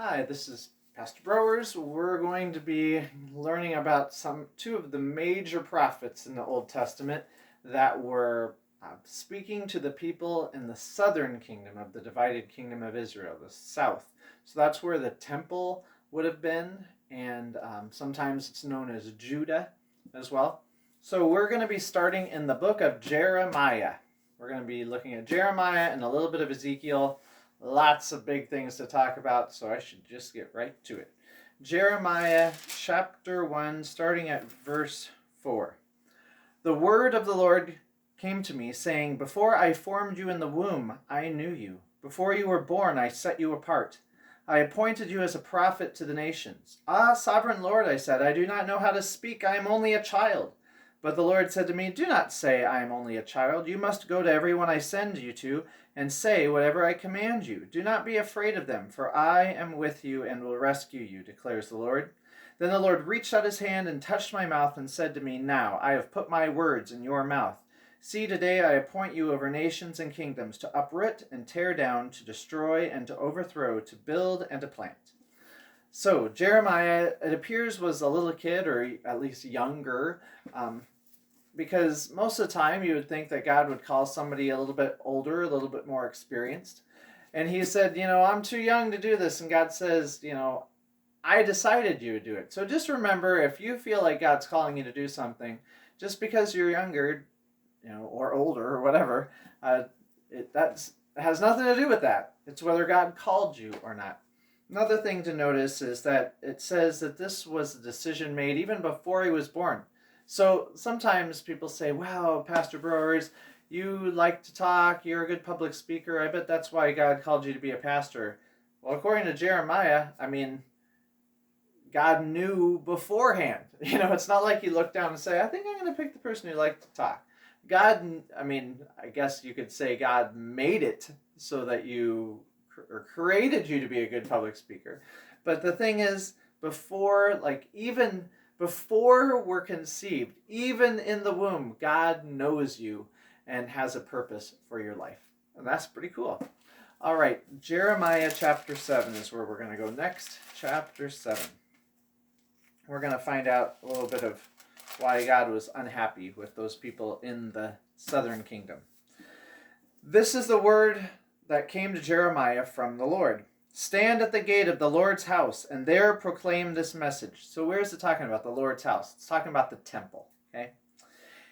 Hi, this is Pastor Browers. We're going to be learning about two of the major prophets in the Old Testament that were speaking to the people in the southern kingdom of the divided kingdom of Israel, the south. So that's where the temple would have been, and sometimes it's known as Judah as well. So we're going to be starting in the book of Jeremiah. We're going to be looking at Jeremiah and a little bit of Ezekiel. Lots of big things to talk about, so I should just get right to it. Jeremiah chapter 1, starting at verse 4. The word of the Lord came to me, saying, Before I formed you in the womb, I knew you. Before you were born, I set you apart. I appointed you as a prophet to the nations. Ah, sovereign Lord, I said, I do not know how to speak. I am only a child. But the Lord said to me, Do not say, I am only a child. You must go to everyone I send you to, and say whatever I command you. Do not be afraid of them, for I am with you and will rescue you, declares the Lord. Then the Lord reached out his hand and touched my mouth and said to me, Now I have put my words in your mouth. See, today I appoint you over nations and kingdoms, to uproot and tear down, to destroy and to overthrow, to build and to plant. So Jeremiah, it appears, was a little kid, or at least younger, because most of the time you would think that God would call somebody a little bit older, a little bit more experienced. And he said, I'm too young to do this. And God says, I decided you would do it. So just remember, if you feel like God's calling you to do something, just because you're younger, or older or whatever, that has nothing to do with that. It's whether God called you or not. Another thing to notice is that it says that this was a decision made even before he was born. So sometimes people say, wow, Pastor Browers, you like to talk, you're a good public speaker, I bet that's why God called you to be a pastor. Well, according to Jeremiah, God knew beforehand. It's not like he looked down and said, I think I'm going to pick the person who likes to talk. I guess you could say God made it so that or created you to be a good public speaker. But the thing is, before we're conceived, even in the womb, God knows you and has a purpose for your life. And that's pretty cool. All right, Jeremiah chapter 7 is where we're going to go next. Chapter 7. We're going to find out a little bit of why God was unhappy with those people in the southern kingdom. This is the word that came to Jeremiah from the Lord. Stand at the gate of the Lord's house, and there proclaim this message. So where is it talking about? The Lord's house. It's talking about the temple. Okay.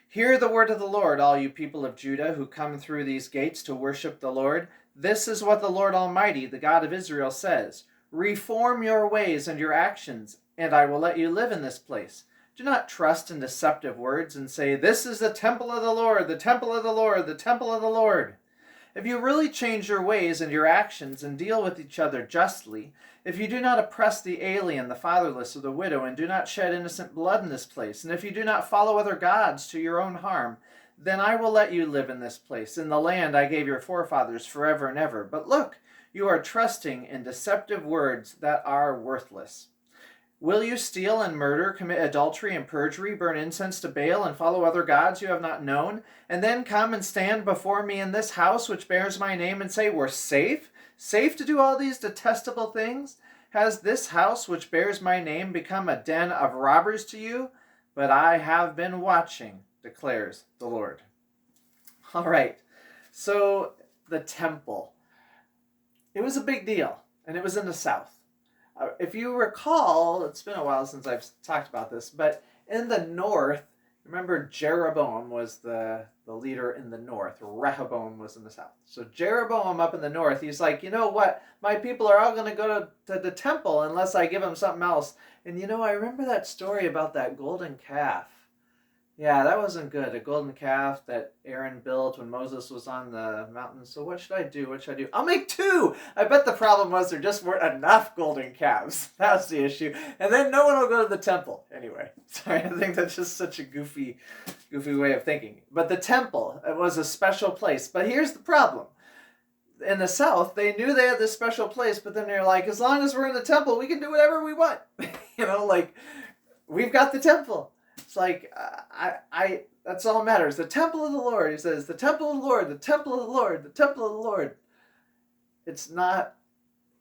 Hear the word of the Lord, all you people of Judah who come through these gates to worship the Lord. This is what the Lord Almighty, the God of Israel, says. Reform your ways and your actions, and I will let you live in this place. Do not trust in deceptive words and say, This is the temple of the Lord, the temple of the Lord, the temple of the Lord. If you really change your ways and your actions and deal with each other justly, if you do not oppress the alien, the fatherless, or the widow, and do not shed innocent blood in this place, and if you do not follow other gods to your own harm, then I will let you live in this place, in the land I gave your forefathers forever and ever. But look, you are trusting in deceptive words that are worthless. Will you steal and murder, commit adultery and perjury, burn incense to Baal, and follow other gods you have not known, and then come and stand before me in this house which bears my name and say, We're safe? Safe to do all these detestable things? Has this house which bears my name become a den of robbers to you? But I have been watching, declares the Lord. All right, so the temple. It was a big deal, and it was in the south. If you recall, it's been a while since I've talked about this, but in the north, remember Jeroboam was the leader in the north. Rehoboam was in the south. So Jeroboam up in the north, he's like, you know what? My people are all going to go to the temple unless I give them something else. And I remember that story about that golden calf. Yeah, that wasn't good. A golden calf that Aaron built when Moses was on the mountain. So what should I do? What should I do? I'll make two! I bet the problem was there just weren't enough golden calves. That's the issue. And then no one will go to the temple. Anyway, sorry, I think that's just such a goofy way of thinking. But the temple, it was a special place. But here's the problem. In the south, they knew they had this special place, but then they're like, as long as we're in the temple, we can do whatever we want. We've got the temple. It's like, that's all that matters. The temple of the Lord, he says, the temple of the Lord, the temple of the Lord, the temple of the Lord. It's not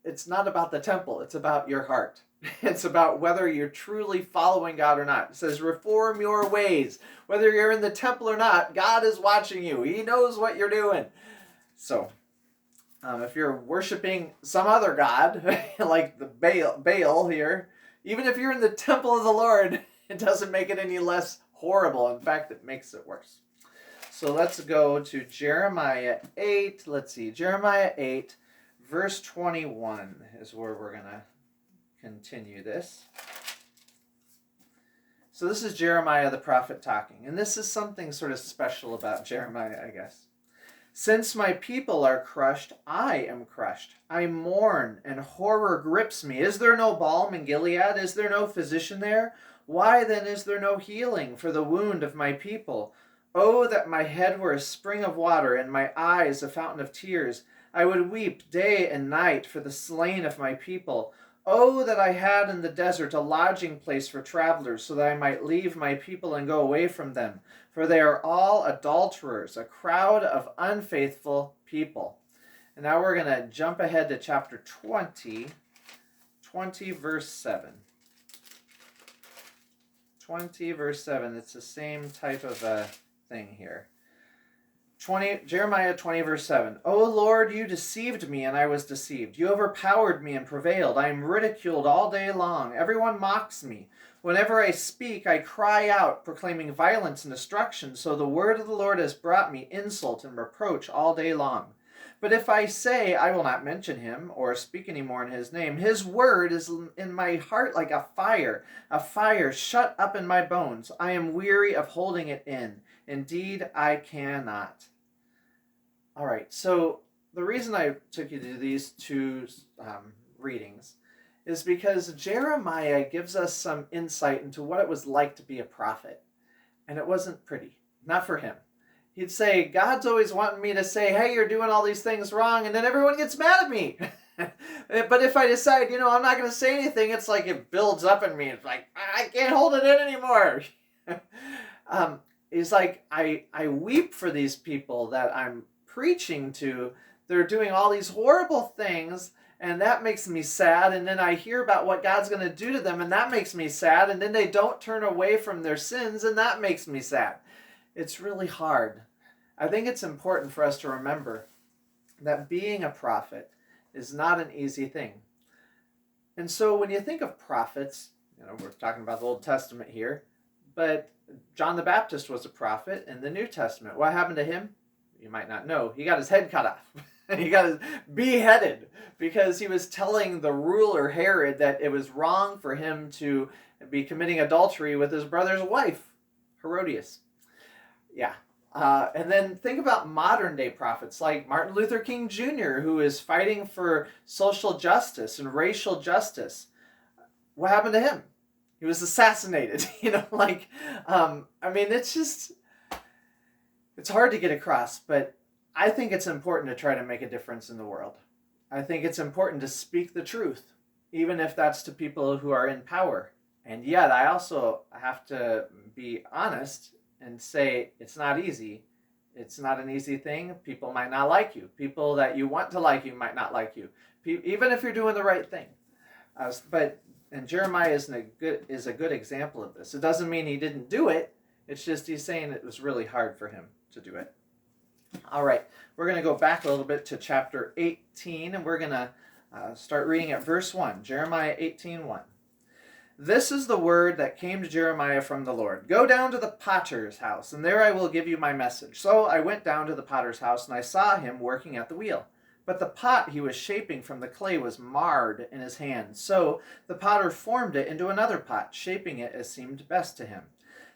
it's not about the temple, it's about your heart. It's about whether you're truly following God or not. It says, reform your ways. Whether you're in the temple or not, God is watching you. He knows what you're doing. So, if you're worshiping some other god, like the Baal here, even if you're in the temple of the Lord, it doesn't make it any less horrible. In fact, it makes it worse. So let's go to Jeremiah 8. Let's see. Jeremiah 8, verse 21 is where we're going to continue this. So this is Jeremiah the prophet talking. And this is something sort of special about Jeremiah, I guess. Since my people are crushed, I am crushed. I mourn, and horror grips me. Is there no balm in Gilead? Is there no physician there? Why then is there no healing for the wound of my people? Oh, that my head were a spring of water, and my eyes a fountain of tears. I would weep day and night for the slain of my people. Oh, that I had in the desert a lodging place for travelers, so that I might leave my people and go away from them. For they are all adulterers, a crowd of unfaithful people. And now we're going to jump ahead to chapter 20, verse 7. 20, verse 7. It's the same type of thing here. Jeremiah 20, verse 7. O Lord, you deceived me, and I was deceived. You overpowered me and prevailed. I am ridiculed all day long. Everyone mocks me. Whenever I speak, I cry out, proclaiming violence and destruction. So the word of the Lord has brought me insult and reproach all day long. But if I say, I will not mention him, or speak any more in his name, his word is in my heart like a fire shut up in my bones. I am weary of holding it in. Indeed, I cannot. All right, so the reason I took you to these two readings is because Jeremiah gives us some insight into what it was like to be a prophet. And it wasn't pretty, not for him. He'd say, God's always wanting me to say, hey, you're doing all these things wrong, and then everyone gets mad at me. But if I decide, I'm not going to say anything, it's like it builds up in me. It's like, I can't hold it in anymore. It's like, I weep for these people that I'm preaching to. They're doing all these horrible things, and that makes me sad. And then I hear about what God's going to do to them, and that makes me sad. And then they don't turn away from their sins, and that makes me sad. It's really hard. I think it's important for us to remember that being a prophet is not an easy thing. And so when you think of prophets, we're talking about the Old Testament here, but John the Baptist was a prophet in the New Testament. What happened to him? You might not know. He got his head cut off. He got beheaded because he was telling the ruler Herod that it was wrong for him to be committing adultery with his brother's wife, Herodias. Yeah. And then think about modern day prophets like Martin Luther King Jr., who is fighting for social justice and racial justice. What happened to him? He was assassinated. It's hard to get across, but I think it's important to try to make a difference in the world. I think it's important to speak the truth, even if that's to people who are in power. And yet I also have to be honest and say it's not easy. It's not an easy thing. People might not like you. People that you want to like you might not like you, even if you're doing the right thing. And Jeremiah is a good example of this. It doesn't mean he didn't do it. It's just he's saying it was really hard for him to do it. All right, we're going to go back a little bit to chapter 18, and we're going to start reading at verse 1, Jeremiah 18:1. This is the word that came to Jeremiah from the Lord. Go down to the potter's house, and there I will give you my message. So I went down to the potter's house, and I saw him working at the wheel. But the pot he was shaping from the clay was marred in his hand. So the potter formed it into another pot, shaping it as seemed best to him.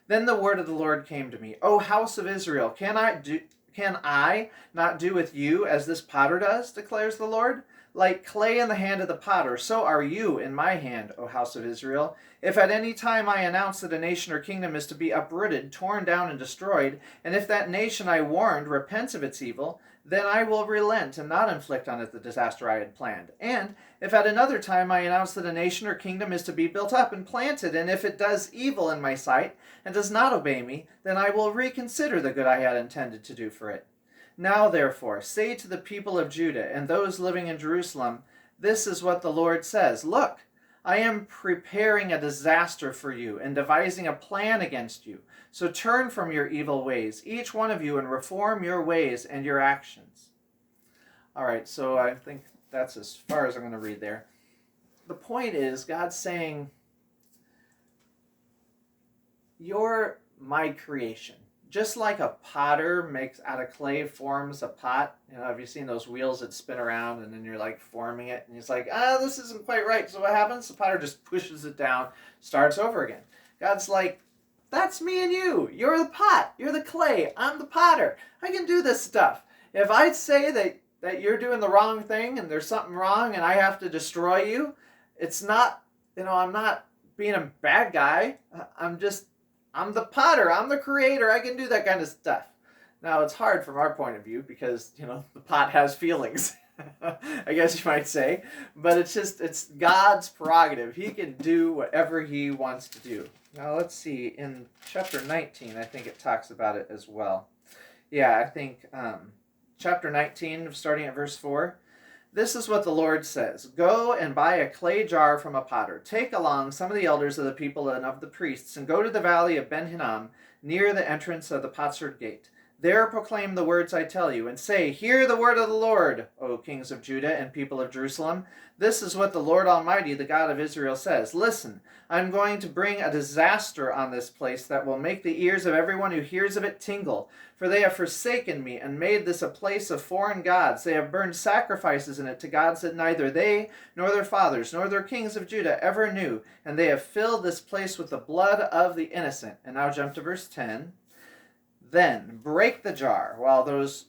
Then the word of the Lord came to me. O house of Israel, can I not do with you as this potter does, declares the Lord? Like clay in the hand of the potter, so are you in my hand, O house of Israel. If at any time I announce that a nation or kingdom is to be uprooted, torn down, and destroyed, and if that nation I warned repents of its evil, then I will relent and not inflict on it the disaster I had planned. And if at another time I announce that a nation or kingdom is to be built up and planted, and if it does evil in my sight and does not obey me, then I will reconsider the good I had intended to do for it. Now, therefore, say to the people of Judah and those living in Jerusalem, This is what the Lord says. Look, I am preparing a disaster for you and devising a plan against you. So turn from your evil ways, each one of you, and reform your ways and your actions. All right, so I think that's as far as I'm going to read there. The point is, God's saying, you're my creation. Just like a potter makes out of clay, forms a pot. Have you seen those wheels that spin around and then you're like forming it? And it's like, this isn't quite right. So what happens? The potter just pushes it down, starts over again. God's like, that's me and you. You're the pot. You're the clay. I'm the potter. I can do this stuff. If I say that you're doing the wrong thing and there's something wrong and I have to destroy you, it's not, I'm not being a bad guy. I'm the potter. I'm the creator. I can do that kind of stuff. Now, it's hard from our point of view because, the pot has feelings, I guess you might say. But it's God's prerogative. He can do whatever he wants to do. Now, let's see. In chapter 19, I think it talks about it as well. Yeah, I think chapter 19, starting at verse 4. This is what the Lord says. Go and buy a clay jar from a potter. Take along some of the elders of the people and of the priests, and go to the valley of Ben Hinnom, near the entrance of the potsherd gate. There proclaim the words I tell you, and say, Hear the word of the Lord, O kings of Judah and people of Jerusalem. This is what the Lord Almighty, the God of Israel, says. Listen, I'm going to bring a disaster on this place that will make the ears of everyone who hears of it tingle. For they have forsaken me and made this a place of foreign gods. They have burned sacrifices in it to gods that neither they, nor their fathers, nor their kings of Judah ever knew. And they have filled this place with the blood of the innocent. And now jump to verse 10. Then break the jar while those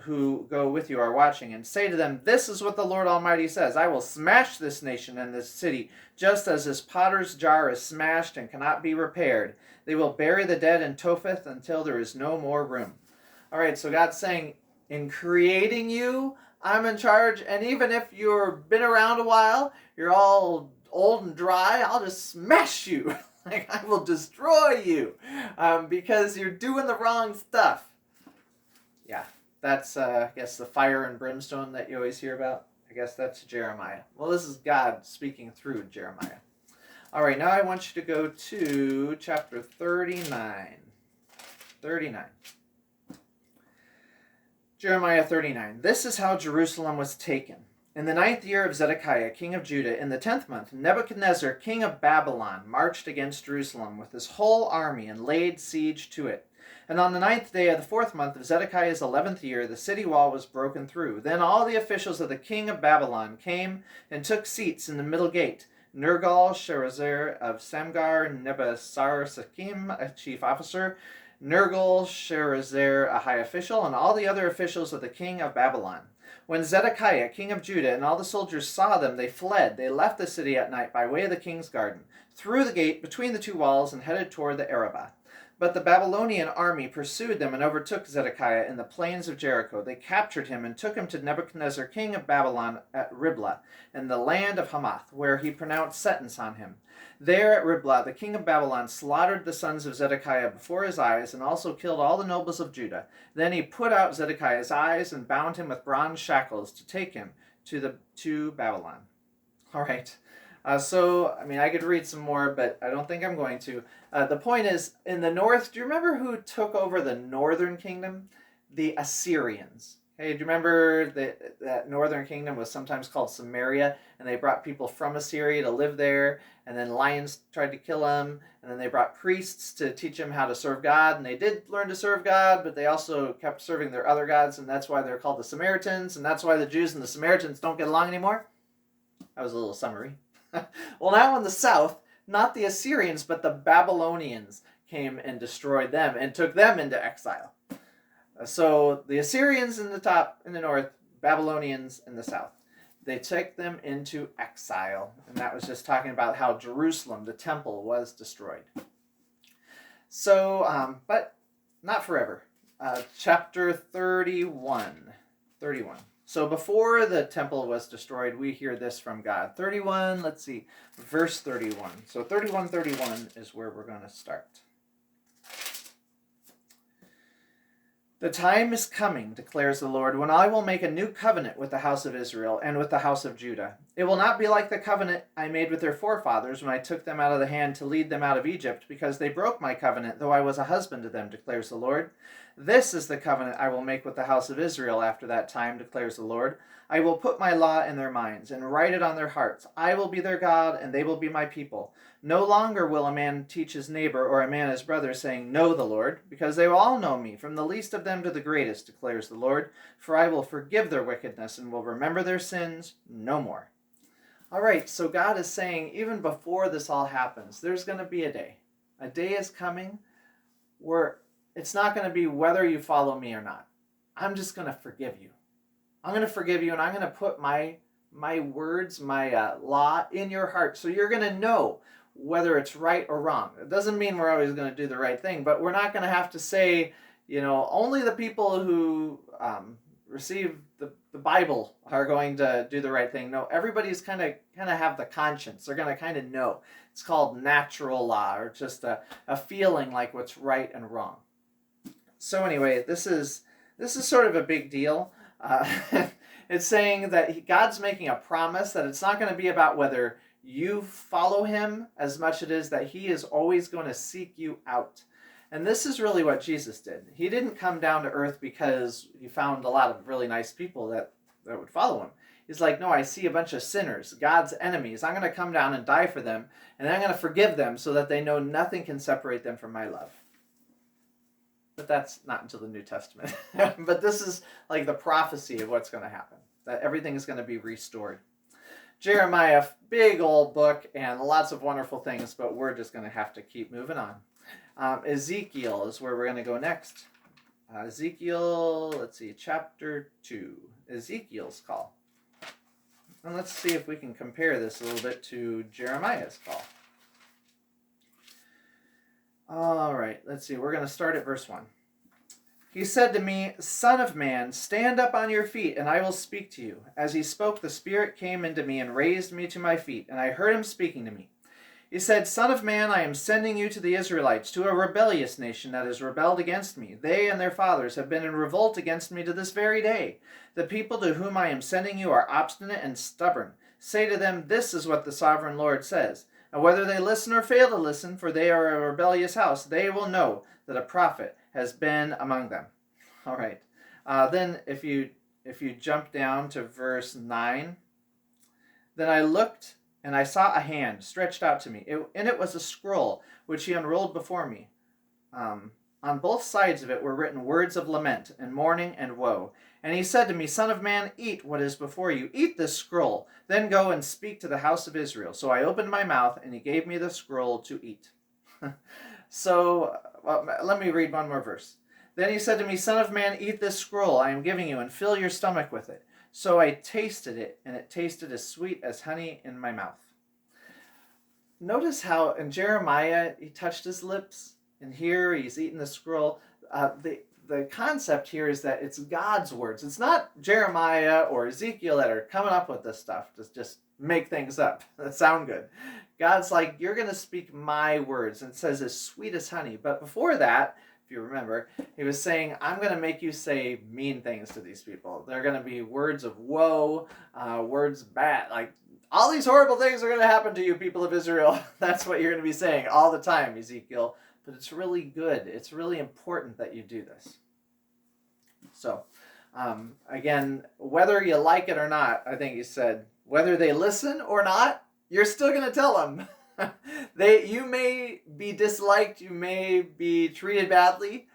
who go with you are watching, and say to them, This is what the Lord Almighty says. I will smash this nation and this city, just as this potter's jar is smashed and cannot be repaired. They will bury the dead in Topheth until there is no more room. All right, so God's saying, in creating you, I'm in charge, and even if you've been around a while, you're all old and dry, I'll just smash you. Like, I will destroy you because you're doing the wrong stuff. Yeah. That's, I guess, the fire and brimstone that you always hear about. I guess that's Jeremiah. Well, this is God speaking through Jeremiah. All right, now I want you to go to chapter 39. 39. Jeremiah 39. This is how Jerusalem was taken. In the 9th year of Zedekiah, king of Judah, in the 10th month, Nebuchadnezzar, king of Babylon, marched against Jerusalem with his whole army and laid siege to it. And on the 9th day of the 4th month of Zedekiah's 11th year, the city wall was broken through. Then all the officials of the king of Babylon came and took seats in the middle gate. Nergal-Sharezer of Samgar, Nebasar-Sakim, a chief officer, Nergal-Sharezer, a high official, and all the other officials of the king of Babylon. When Zedekiah, king of Judah, and all the soldiers saw them, they fled. They left the city at night by way of the king's garden, through the gate between the two walls, and headed toward the Arabah. But the Babylonian army pursued them and overtook Zedekiah in the plains of Jericho. They captured him and took him to Nebuchadnezzar, king of Babylon, at Riblah, in the land of Hamath, where he pronounced sentence on him. There at Riblah, the king of Babylon slaughtered the sons of Zedekiah before his eyes, and also killed all the nobles of Judah. Then he put out Zedekiah's eyes and bound him with bronze shackles to take him to Babylon. All right. I could read some more, but I don't think I'm going to. The point is, in the north, do you remember who took over the northern kingdom? The Assyrians. Hey, do you remember that northern kingdom was sometimes called Samaria, and they brought people from Assyria to live there, and then lions tried to kill them, and then they brought priests to teach them how to serve God, and they did learn to serve God, but they also kept serving their other gods, and that's why they're called the Samaritans, and that's why the Jews and the Samaritans don't get along anymore. That was a little summary. Well, now in the south, not the Assyrians, but the Babylonians came and destroyed them and took them into exile. So the Assyrians in the top, in the north, Babylonians in the south. They took them into exile. And that was just talking about how Jerusalem, the temple, was destroyed. So, but not forever. Chapter 31. 31. So before the temple was destroyed, we hear this from God. 31, let's see, verse 31. So 31:31 is where we're going to start. The time is coming, declares the Lord, when I will make a new covenant with the house of Israel and with the house of Judah. It will not be like the covenant I made with their forefathers when I took them out of the hand to lead them out of Egypt, because they broke my covenant, though I was a husband to them, declares the Lord. This is the covenant I will make with the house of Israel after that time, declares the Lord. I will put my law in their minds and write it on their hearts. I will be their God, and they will be my people. No longer will a man teach his neighbor or a man his brother, saying, Know the Lord, because they will all know me, from the least of them to the greatest, declares the Lord. For I will forgive their wickedness and will remember their sins no more. All right, so God is saying, even before this all happens, there's going to be a day. A day is coming where it's not going to be whether you follow me or not. I'm just going to forgive you. I'm going to forgive you, and I'm going to put my words, my law in your heart, so you're going to know whether it's right or wrong. It doesn't mean we're always going to do the right thing, but we're not going to have to say, only the people who receive the Bible are going to do the right thing. No, everybody's kind of have the conscience. They're going to kind of know. It's called natural law, or just a feeling like what's right and wrong. So anyway, this is sort of a big deal. It's saying that God's making a promise that it's not going to be about whether you follow him as much as it is that he is always going to seek you out. And this is really what Jesus did. He didn't come down to earth because he found a lot of really nice people that would follow him. He's like, no, I see a bunch of sinners, God's enemies. I'm going to come down and die for them, and I'm going to forgive them so that they know nothing can separate them from my love. But that's not until the New Testament. But this is like the prophecy of what's going to happen, that everything is going to be restored. Jeremiah, big old book and lots of wonderful things, but we're just going to have to keep moving on. Ezekiel is where we're going to go next. Ezekiel, let's see, chapter 2, Ezekiel's call. And let's see if we can compare this a little bit to Jeremiah's call. All right, let's see. We're going to start at verse 1. He said to me, Son of man, stand up on your feet, and I will speak to you. As he spoke, the Spirit came into me and raised me to my feet, and I heard him speaking to me. He said, Son of man, I am sending you to the Israelites, to a rebellious nation that has rebelled against me. They and their fathers have been in revolt against me to this very day. The people to whom I am sending you are obstinate and stubborn. Say to them, this is what the sovereign Lord says. And whether they listen or fail to listen, for they are a rebellious house, they will know that a prophet has been among them. All right. Then if you jump down to verse 9, then I looked, and I saw a hand stretched out to me. In it was a scroll, which he unrolled before me. On both sides of it were written words of lament and mourning and woe. And he said to me, Son of man, eat what is before you. Eat this scroll. Then go and speak to the house of Israel. So I opened my mouth, and he gave me the scroll to eat. Let me read one more verse. Then he said to me, Son of man, eat this scroll I am giving you, and fill your stomach with it. So I tasted it, and it tasted as sweet as honey in my mouth. Notice how in Jeremiah he touched his lips, and here he's eating the scroll. The concept here is that it's God's words. It's not Jeremiah or Ezekiel that are coming up with this stuff to just make things up that sound good. God's like, you're going to speak my words. And it says as sweet as honey. But before that, if you remember, he was saying, I'm going to make you say mean things to these people. They're going to be words of woe, words bad. Like, all these horrible things are going to happen to you, people of Israel. That's what you're going to be saying all the time, Ezekiel. But it's really good. It's really important that you do this. So, again, whether you like it or not, I think he said, whether they listen or not, you're still going to tell them. You may be disliked, you may be treated badly,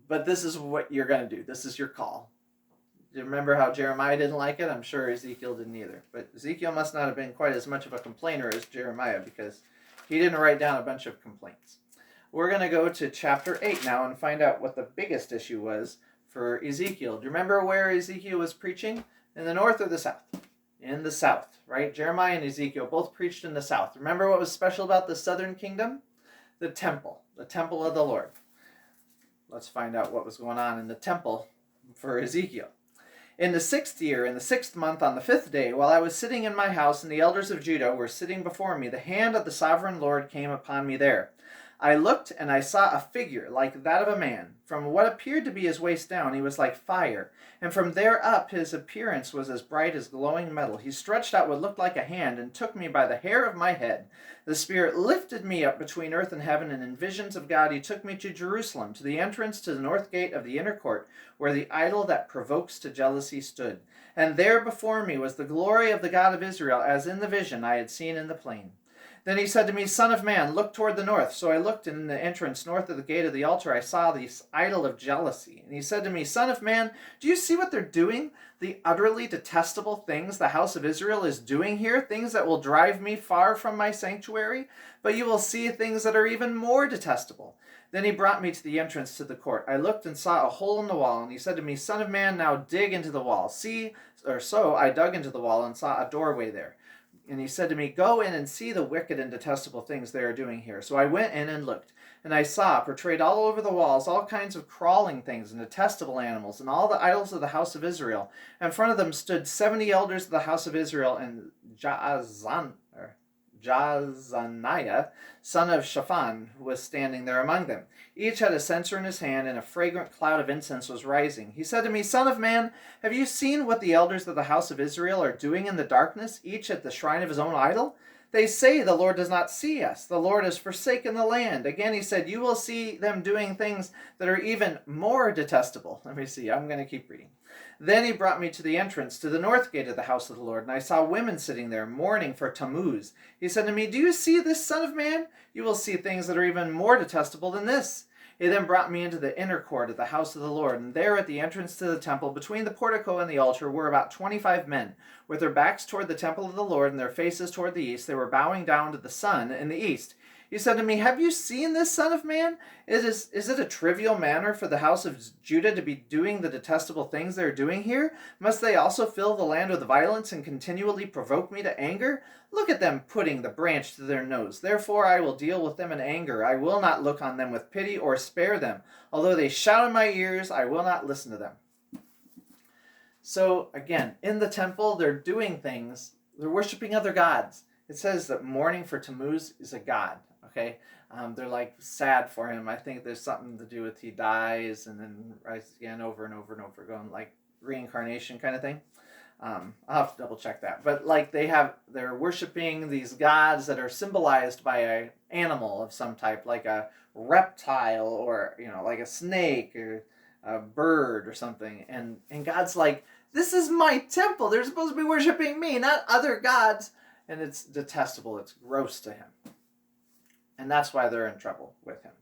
but this is what you're going to do. This is your call. Do you remember how Jeremiah didn't like it? I'm sure Ezekiel didn't either. But Ezekiel must not have been quite as much of a complainer as Jeremiah, because he didn't write down a bunch of complaints. We're going to go to chapter 8 now and find out what the biggest issue was for Ezekiel. Do you remember where Ezekiel was preaching? In the north or the south? In the south, right? Jeremiah and Ezekiel both preached in the south. Remember what was special about the southern kingdom? The temple of the Lord. Let's find out what was going on in the temple for Ezekiel. In the 6th year, in the 6th month, on the 5th day, while I was sitting in my house and the elders of Judah were sitting before me, the hand of the sovereign Lord came upon me there. I looked, and I saw a figure like that of a man. From what appeared to be his waist down, he was like fire, and from there up his appearance was as bright as glowing metal. He stretched out what looked like a hand and took me by the hair of my head. The Spirit lifted me up between earth and heaven, and in visions of God he took me to Jerusalem, to the entrance to the north gate of the inner court, where the idol that provokes to jealousy stood. And there before me was the glory of the God of Israel, as in the vision I had seen in the plain. Then he said to me, Son of man, look toward the north. So I looked, and in the entrance north of the gate of the altar I saw the idol of jealousy. And he said to me, Son of man, do you see what they're doing? The utterly detestable things the house of Israel is doing here, things that will drive me far from my sanctuary? But you will see things that are even more detestable. Then he brought me to the entrance to the court. I looked and saw a hole in the wall, and he said to me, Son of man, now dig into the wall. So I dug into the wall and saw a doorway there. And he said to me, Go in and see the wicked and detestable things they are doing here. So I went in and looked, and I saw, portrayed all over the walls, all kinds of crawling things and detestable animals, and all the idols of the house of Israel. In front of them stood 70 elders of the house of Israel, and Jaazaniah, son of Shaphan, who was standing there among them. Each had a censer in his hand, and a fragrant cloud of incense was rising. He said to me, Son of man, have you seen what the elders of the house of Israel are doing in the darkness, each at the shrine of his own idol? They say the Lord does not see us. The Lord has forsaken the land. Again, he said, you will see them doing things that are even more detestable. Let me see. I'm going to keep reading. Then he brought me to the entrance to the north gate of the house of the Lord, and I saw women sitting there mourning for Tammuz. He said to me, Do you see this, Son of man? You will see things that are even more detestable than this. He then brought me into the inner court of the house of the Lord, and there at the entrance to the temple, between the portico and the altar, were about 25 men, with their backs toward the temple of the Lord and their faces toward the east. They were bowing down to the sun in the east. He said to me, Have you seen this, Son of man? Is it a trivial matter for the house of Judah to be doing the detestable things they are doing here? Must they also fill the land with violence and continually provoke me to anger? Look at them putting the branch to their nose. Therefore I will deal with them in anger. I will not look on them with pity or spare them. Although they shout in my ears, I will not listen to them. So again, in the temple, they're doing things. They're worshiping other gods. It says that mourning for Tammuz is a god. Okay, they're like sad for him. I think there's something to do with he dies and then rises again over and over and over, going like reincarnation kind of thing. I'll have to double check that. But like they're worshiping these gods that are symbolized by an animal of some type, like a reptile or like a snake or a bird or something. And God's like, this is my temple. They're supposed to be worshiping me, not other gods. And it's detestable. It's gross to him. And that's why they're in trouble with him.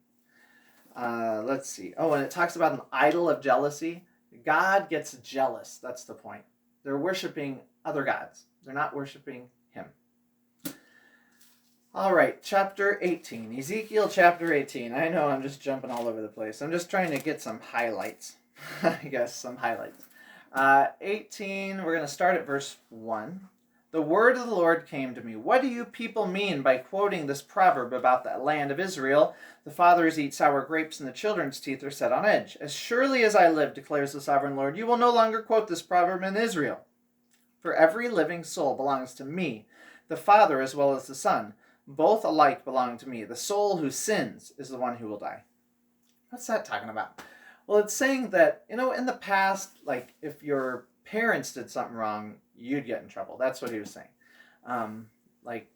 Let's see. Oh, and it talks about an idol of jealousy. God gets jealous. That's the point. They're worshiping other gods. They're not worshiping him. All right, chapter 18. Ezekiel chapter 18. I know I'm just jumping all over the place. I'm just trying to get some highlights. I guess some highlights. 18, we're going to start at verse 1. The word of the Lord came to me. What do you people mean by quoting this proverb about the land of Israel? The fathers eat sour grapes and the children's teeth are set on edge. As surely as I live, declares the sovereign Lord, you will no longer quote this proverb in Israel. For every living soul belongs to me, the Father as well as the Son. Both alike belong to me. The soul who sins is the one who will die. What's that talking about? Well, it's saying that, in the past, like if your parents did something wrong, you'd get in trouble. That's what he was saying. Like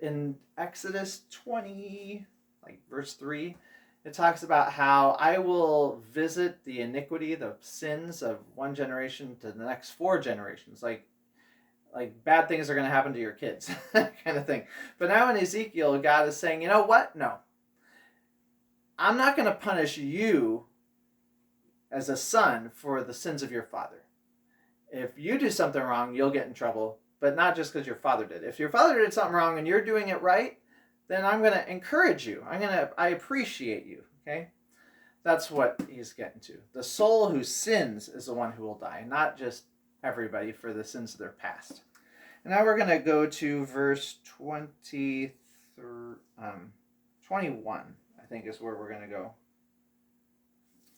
in Exodus 20, like verse 3, it talks about how I will visit the iniquity, the sins of one generation to the next 4 generations. Like bad things are going to happen to your kids, kind of thing. But now in Ezekiel, God is saying, you know what? No. I'm not going to punish you as a son for the sins of your father. If you do something wrong, you'll get in trouble, but not just because your father did. If your father did something wrong and you're doing it right, then I'm going to encourage you. I appreciate you, okay? That's what he's getting to. The soul who sins is the one who will die, not just everybody for the sins of their past. And now we're going to go to verse 21, I think is where we're going to go.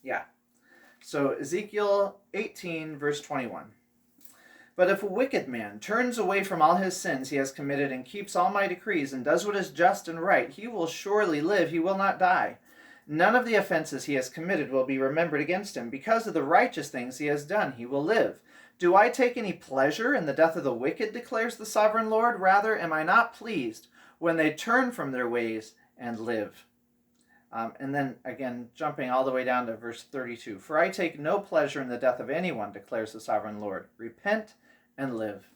Yeah. So Ezekiel 18, verse 21. But if a wicked man turns away from all his sins he has committed and keeps all my decrees and does what is just and right, he will surely live, he will not die. None of the offenses he has committed will be remembered against him. Because of the righteous things he has done, he will live. Do I take any pleasure in the death of the wicked, declares the sovereign Lord? Rather, am I not pleased when they turn from their ways and live? And then again, jumping all the way down to verse 32. For I take no pleasure in the death of anyone, declares the sovereign Lord. Repent and live.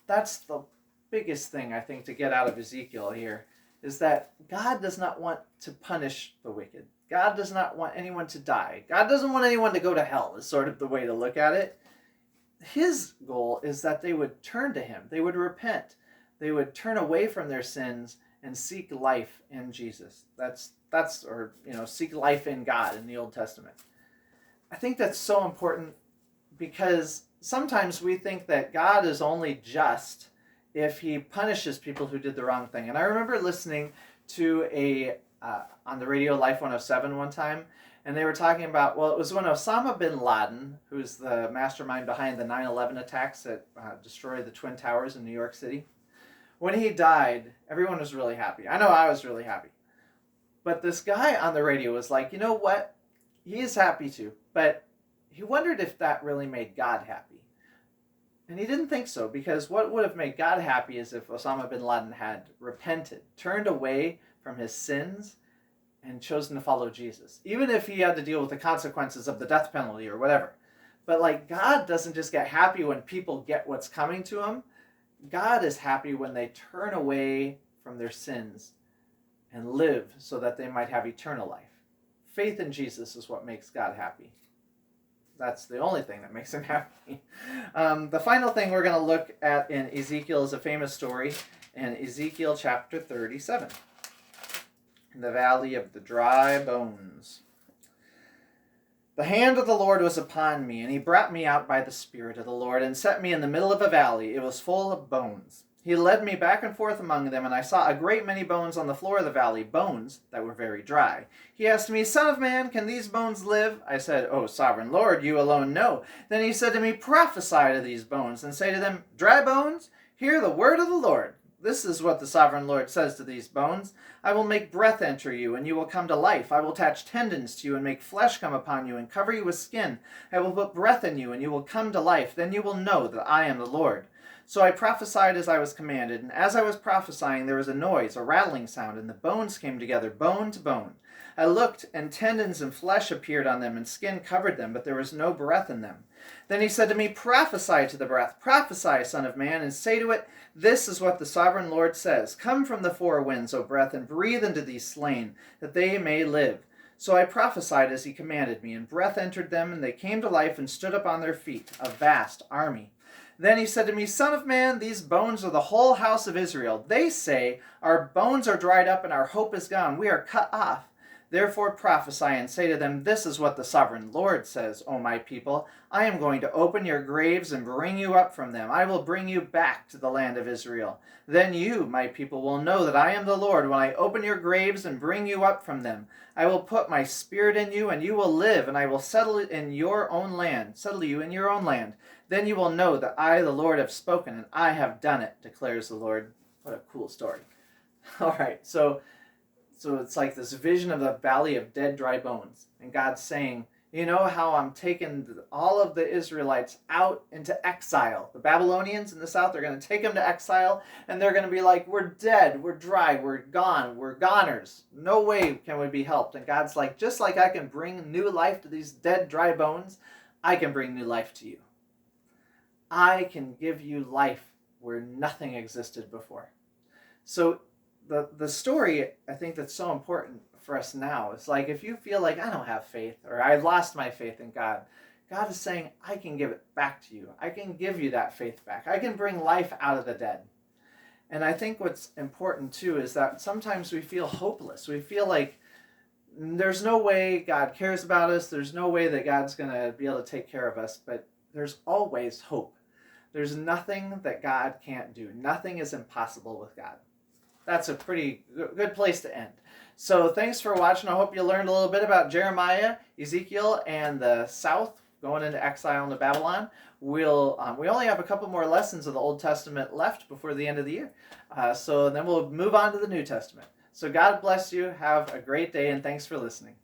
That's the biggest thing, I think, to get out of Ezekiel here, is that God does not want to punish the wicked. God does not want anyone to die. God doesn't want anyone to go to hell, is sort of the way to look at it. His goal is that they would turn to him. They would repent. They would turn away from their sins and seek life in Jesus. Seek life in God in the Old Testament. I think that's so important because sometimes we think that God is only just if he punishes people who did the wrong thing. And I remember listening to on the radio Life 107 one time, and they were talking about, it was when Osama bin Laden, who's the mastermind behind the 9/11 attacks that destroyed the Twin Towers in New York City. When he died, everyone was really happy. I know I was really happy. But this guy on the radio was like, you know what? He is happy too. But he wondered if that really made God happy. And he didn't think so, because what would have made God happy is if Osama bin Laden had repented, turned away from his sins, and chosen to follow Jesus. Even if he had to deal with the consequences of the death penalty or whatever. But God doesn't just get happy when people get what's coming to him. God is happy when they turn away from their sins and live so that they might have eternal life. Faith in Jesus is what makes God happy. That's the only thing that makes him happy. The final thing we're going to look at in Ezekiel is a famous story in Ezekiel Chapter 37. In the valley of the dry bones. The hand of the Lord was upon me, and he brought me out by the Spirit of the Lord, and set me in the middle of a valley. It was full of bones. He led me back and forth among them, and I saw a great many bones on the floor of the valley, bones that were very dry. He asked me, Son of man, can these bones live? I said, O sovereign Lord, you alone know. Then he said to me, Prophesy to these bones, and say to them, Dry bones, hear the word of the Lord. This is what the sovereign Lord says to these bones. I will make breath enter you, and you will come to life. I will attach tendons to you, and make flesh come upon you, and cover you with skin. I will put breath in you, and you will come to life. Then you will know that I am the Lord. So I prophesied as I was commanded, and as I was prophesying there was a noise, a rattling sound, and the bones came together, bone to bone. I looked, and tendons and flesh appeared on them, and skin covered them, but there was no breath in them. Then he said to me, Prophesy to the breath, prophesy, son of man, and say to it, This is what the sovereign Lord says. Come from the four winds, O breath, and breathe into these slain, that they may live. So I prophesied as he commanded me, and breath entered them, and they came to life and stood up on their feet, a vast army. Then he said to me, Son of man, these bones are the whole house of Israel. They say, Our bones are dried up, and our hope is gone. We are cut off. Therefore prophesy and say to them, This is what the sovereign Lord says, O my people. I am going to open your graves and bring you up from them. I will bring you back to the land of Israel. Then you, my people, will know that I am the Lord when I open your graves and bring you up from them. I will put my spirit in you, and you will live, and I will settle you in your own land. Then you will know that I, the Lord, have spoken, and I have done it, declares the Lord. What a cool story. All right, so it's like this vision of the valley of dead, dry bones. And God's saying, you know how I'm taking all of the Israelites out into exile. The Babylonians in the south are going to take them to exile, and they're going to be like, we're dead, we're dry, we're gone, we're goners. No way can we be helped. And God's like, just like I can bring new life to these dead, dry bones, I can bring new life to you. I can give you life where nothing existed before. So the story, I think, that's so important for us now is like, if you feel like I don't have faith, or I've lost my faith in God, God is saying, I can give it back to you. I can give you that faith back. I can bring life out of the dead. And I think what's important too is that sometimes we feel hopeless. We feel like there's no way God cares about us. There's no way that God's going to be able to take care of us, but there's always hope. There's nothing that God can't do. Nothing is impossible with God. That's a pretty good place to end. So thanks for watching. I hope you learned a little bit about Jeremiah, Ezekiel, and the south going into exile into Babylon. We only have a couple more lessons of the Old Testament left before the end of the year. So then we'll move on to the New Testament. So God bless you. Have a great day, and thanks for listening.